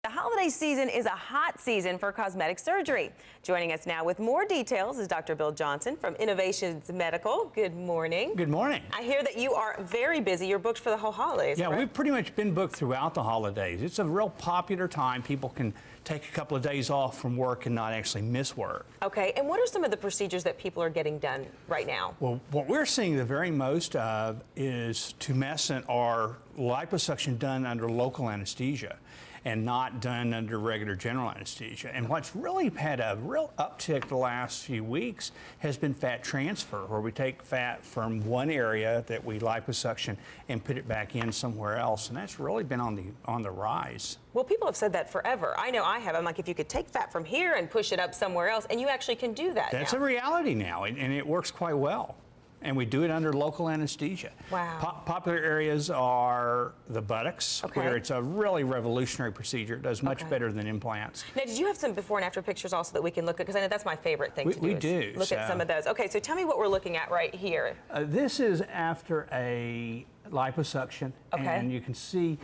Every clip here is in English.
The holiday season is a hot season for cosmetic surgery. Joining us now with more details is Dr. Bill Johnson from Innovations Medical. Good morning. Good morning. I hear that you are very busy. You're booked for the whole holidays. Yeah, right? we've pretty much been booked throughout the holidays. It's a real popular time. People can take a couple of days off from work and not actually miss work. Okay, and what are some of the procedures that people are getting done right now? Well, what we're seeing the very most of is tumescent or liposuction done under local anesthesia and not done under regular general anesthesia. And what's really had a real uptick the last few weeks has been fat transfer, where we take fat from one area that we liposuction and put it back in somewhere else. And that's really been on the rise. Well, people have said that forever. I know I have. I'm like, if you could take fat from here and push it up somewhere else, and you actually can do that That's now. a reality now, and it works quite well. And we do it under local anesthesia. Wow. Popular areas are the buttocks, Okay. where it's a really revolutionary procedure. It does much better than implants. Now, did you have some before and after pictures also that we can look at? Because I know that's my favorite thing to do. We is do. Look at some of those. Okay, so tell me what we're looking at right here. This is after a liposuction, Okay. and you can see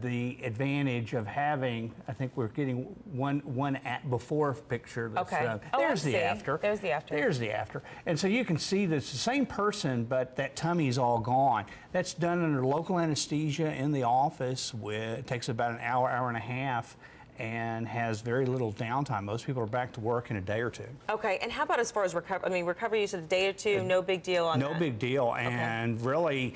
the advantage of having, I think we're getting one at before picture. That's, Okay. There's I the see. after. There's the after. There's the after. And so you can see that it's the same person, but that tummy's all gone. That's done under local anesthesia in the office. It takes about an hour, hour and a half, and has very little downtime. Most people are back to work in a day or two. Okay, and how about as far as recovery? I mean, recovery, you said a day or two, no big deal on that? No big deal, and really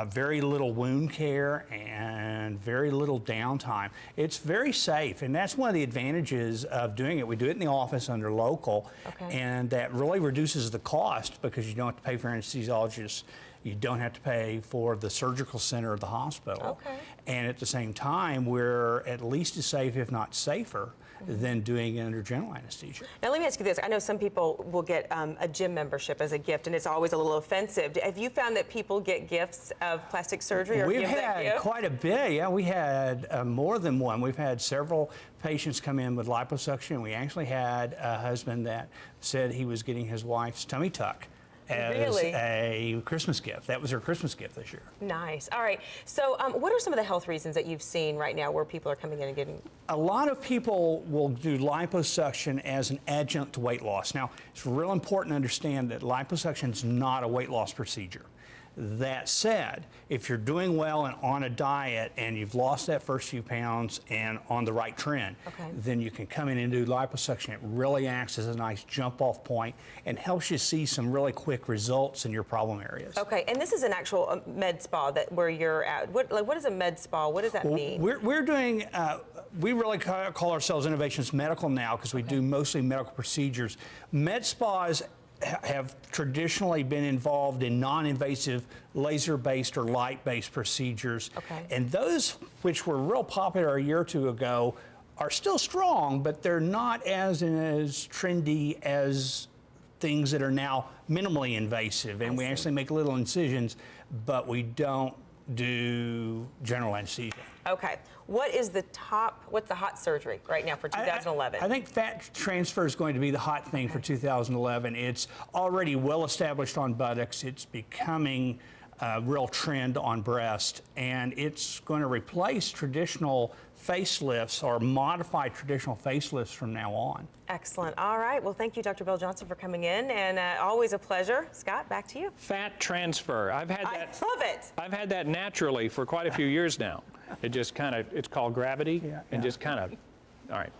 very little wound care and very little downtime. It's very safe, and that's one of the advantages of doing it. We do it in the office under local, and that really reduces the cost because you don't have to pay for anesthesiologists. You don't have to pay for the surgical center of the hospital. Okay. And at the same time, we're at least as safe, if not safer, than doing it under general anesthesia. Now, let me ask you this. I know some people will get a gym membership as a gift, and it's always a little offensive. Have you found that people get gifts of plastic surgery or We've give that had gift? quite a bit. Yeah, we had more than one. We've had several patients come in with liposuction. We actually had a husband that said he was getting his wife's tummy tuck as a Christmas gift. That was her Christmas gift this year. Nice. All right. So what are some of the health reasons that you've seen right now where people are coming in and getting? A lot of people will do liposuction as an adjunct to weight loss. Now, it's real important to understand that liposuction is not a weight loss procedure. That said, if you're doing well and on a diet and you've lost that first few pounds and on the right trend, then you can come in and do liposuction. It really acts as a nice jump-off point and helps you see some really quick results in your problem areas. Okay, and this is an actual med spa where you're at. What is a med spa? What does that mean? We're doing, we really call ourselves Innovations Medical now because we do mostly medical procedures. Med spas have traditionally been involved in non-invasive laser-based or light-based procedures. And those which were real popular a year or two ago are still strong, but they're not as trendy as things that are now minimally invasive. And we actually make little incisions, but we don't do general anesthesia. Okay. What's the hot surgery right now for 2011? I think fat transfer is going to be the hot thing for 2011. It's already well established on buttocks. It's becoming a real trend on breast, and it's going to replace traditional facelifts or modified traditional facelifts from now on. Excellent. All right. Well, thank you, Dr. Bill Johnson, for coming in, and always a pleasure. Scott, back to you. Fat transfer. I've had that. I love it. I've had that naturally for quite a few years now. It just kind of, it's called gravity, and just kind of, all right.